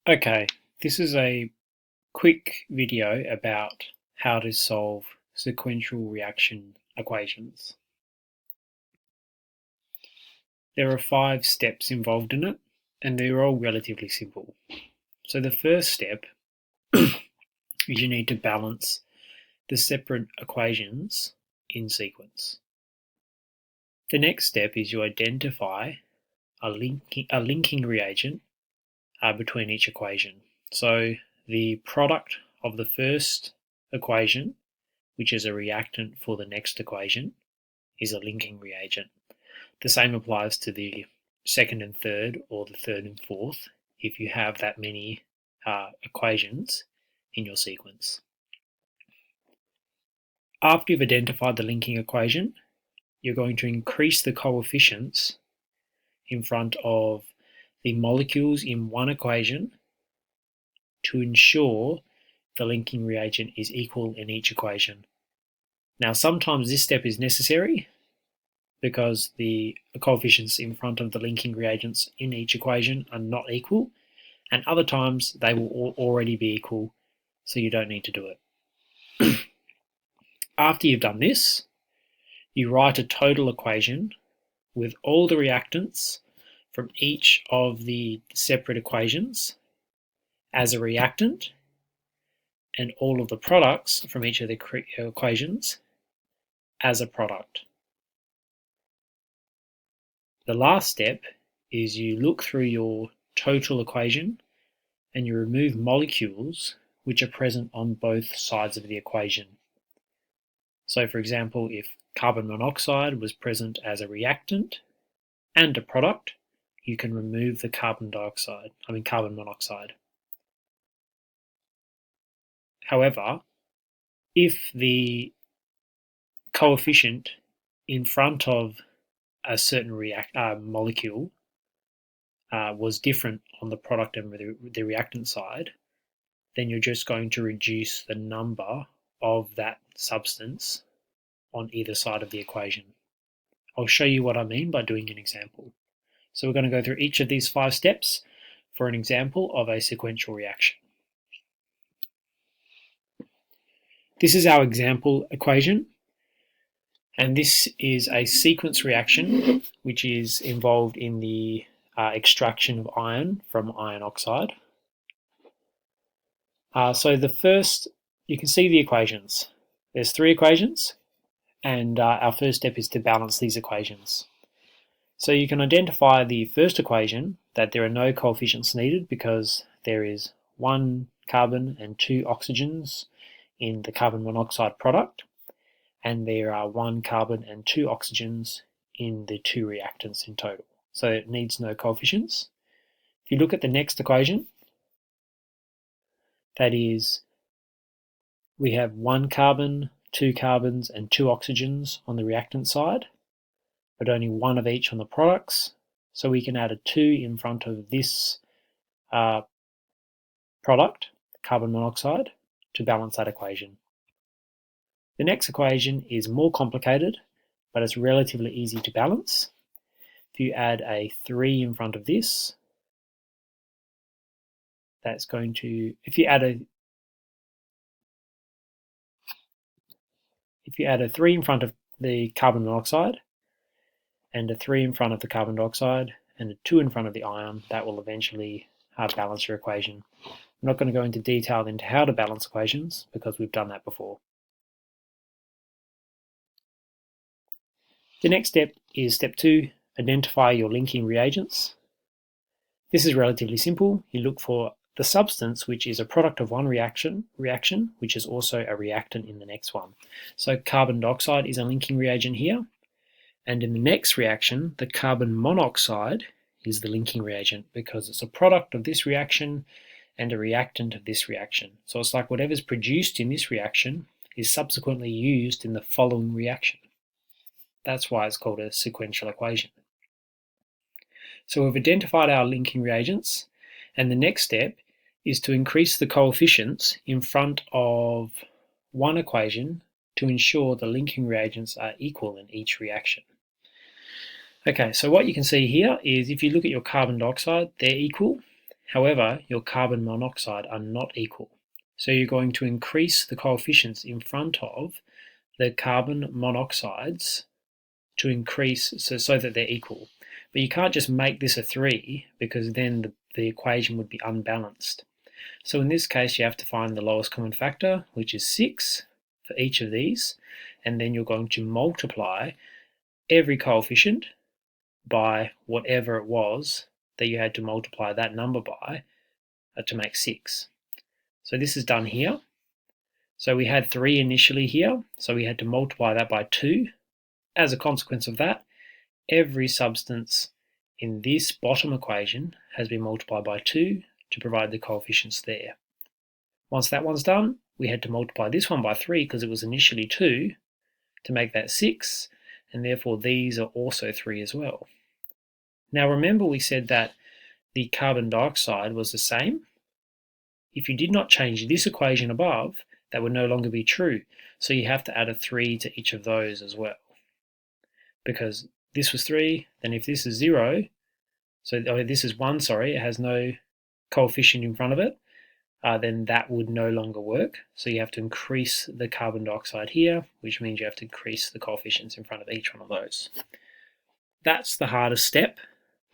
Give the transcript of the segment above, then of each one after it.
Okay, this is a quick video about how to solve sequential reaction equations. There are 5 steps involved in it, and they're all relatively simple. So the first step is you need to balance the separate equations in sequence. The next step is you identify a linking reagent between each equation. So the product of the first equation, which is a reactant for the next equation, is a linking reagent. The same applies to the second and third, or the third and fourth, if you have that many equations in your sequence. After you've identified the linking equation, you're going to increase the coefficients in front of the molecules in one equation to ensure the linking reagent is equal in each equation. Now, sometimes this step is necessary because the coefficients in front of the linking reagents in each equation are not equal, and other times they will already be equal, so you don't need to do it. After you've done this, you write a total equation with all the reactants from each of the separate equations as a reactant, and all of the products from each of the equations as a product. The last step is you look through your total equation and you remove molecules which are present on both sides of the equation. So for example, if carbon monoxide was present as a reactant and a product, you can remove the carbon monoxide. However, if the coefficient in front of a certain molecule was different on the product and the reactant side, then you're just going to reduce the number of that substance on either side of the equation. I'll show you what I mean by doing an example. So we're going to go through each of these 5 steps for an example of a sequential reaction. This is our example equation, and this is a sequence reaction which is involved in the extraction of iron from iron oxide. So the first, you can see the equations. There's 3 equations, and our first step is to balance these equations. So you can identify the first equation that there are no coefficients needed because there is 1 carbon and 2 oxygens in the carbon monoxide product, and there are 1 carbon and 2 oxygens in the 2 reactants in total. So it needs no coefficients. If you look at the next equation, that is, we have 1 carbon, 2 carbons, and 2 oxygens on the reactant side, but only 1 of each on the products. So we can add a 2 in front of this product, carbon monoxide, to balance that equation. The next equation is more complicated, but it's relatively easy to balance. If you add a 3 in front of this, that's going to, if you add a 3 in front of the carbon monoxide, and a 3 in front of the carbon dioxide, and a 2 in front of the iron, that will eventually balance your equation. I'm not going to go into detail into how to balance equations because we've done that before. The next step is step 2, identify your linking reagents. This is relatively simple. You look for the substance which is a product of one reaction, which is also a reactant in the next one. So carbon dioxide is a linking reagent here, and in the next reaction, the carbon monoxide is the linking reagent because it's a product of this reaction and a reactant of this reaction. So it's like whatever's produced in this reaction is subsequently used in the following reaction. That's why it's called a sequential equation. So we've identified our linking reagents, and the next step is to increase the coefficients in front of one equation to ensure the linking reagents are equal in each reaction. Okay, so what you can see here is if you look at your carbon dioxide, they're equal. However, your carbon monoxide are not equal. So you're going to increase the coefficients in front of the carbon monoxides to increase so that they're equal. But you can't just make this a 3 because then the equation would be unbalanced. So in this case, you have to find the lowest common factor, which is 6 for each of these, and then you're going to multiply every coefficient by whatever it was that you had to multiply that number by to make 6. So this is done here. So we had 3 initially here, so we had to multiply that by 2. As a consequence of that, every substance in this bottom equation has been multiplied by 2 to provide the coefficients there. Once that one's done, we had to multiply this one by 3 because it was initially 2 to make that 6, and therefore these are also 3 as well. Now remember we said that the carbon dioxide was the same. If you did not change this equation above, that would no longer be true. So you have to add a 3 to each of those as well. Because this was 3, then if this is 0, so this is 1, sorry, it has no coefficient in front of it, then that would no longer work. So you have to increase the carbon dioxide here, which means you have to increase the coefficients in front of each one of those. That's the hardest step,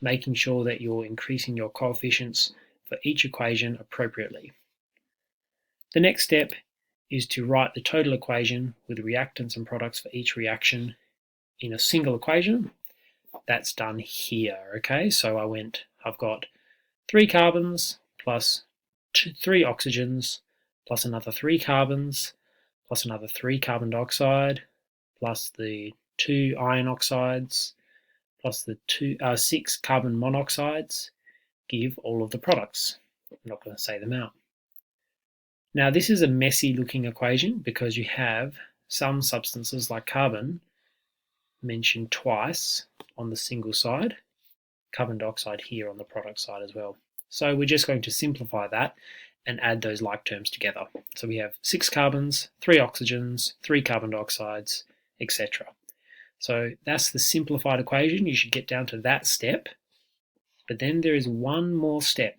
making sure that you're increasing your coefficients for each equation appropriately. The next step is to write the total equation with reactants and products for each reaction in a single equation. That's done here, okay? So I've got 3 carbons plus 3 oxygens plus another 3 carbons plus another 3 carbon dioxide plus the 2 iron oxides plus the 6 carbon monoxides give all of the products. I'm not going to say them out. Now this is a messy looking equation because you have some substances like carbon mentioned twice on the single side, carbon dioxide here on the product side as well. So we're just going to simplify that and add those like terms together. So we have 6 carbons, 3 oxygens, 3 carbon dioxides, etc. So that's the simplified equation. You should get down to that step. But then there is one more step,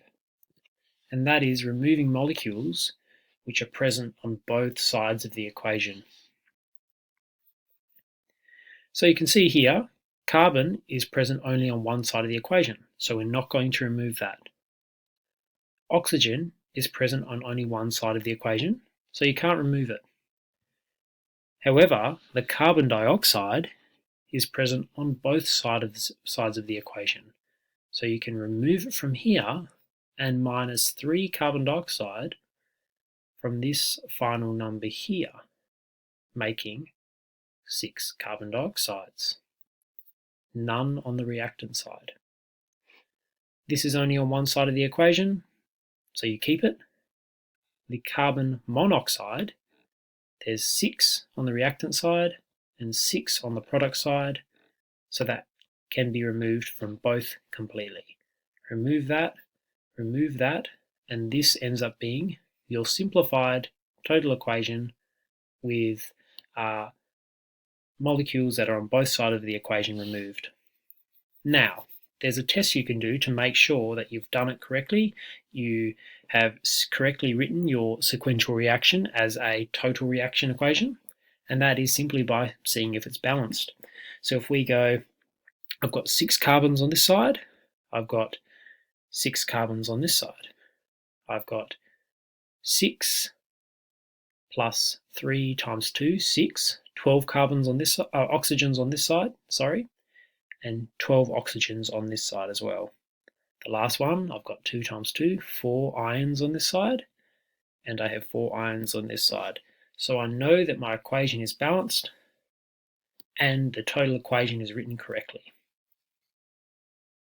and that is removing molecules which are present on both sides of the equation. So you can see here, carbon is present only on one side of the equation, so we're not going to remove that. Oxygen is present on only one side of the equation, so you can't remove it. However, the carbon dioxide is present on both sides of the equation, so you can remove it from here and minus 3 carbon dioxide from this final number here, making 6 carbon dioxides. None on the reactant side. This is only on one side of the equation, so you keep it. The carbon monoxide, there's 6 on the reactant side and 6 on the product side, so that can be removed from both completely. Remove that, and this ends up being your simplified total equation with molecules that are on both sides of the equation removed. Now, there's a test you can do to make sure that you've done it correctly. You have correctly written your sequential reaction as a total reaction equation, and that is simply by seeing if it's balanced. So if we go, I've got 6 carbons on this side, I've got 6 carbons on this side. I've got 6 plus 3 times 2, 6, 12 carbons on this oxygens on this side, and 12 oxygens on this side as well. The last one, I've got 2 times 2, 4 ions on this side, and I have 4 ions on this side. So I know that my equation is balanced and the total equation is written correctly.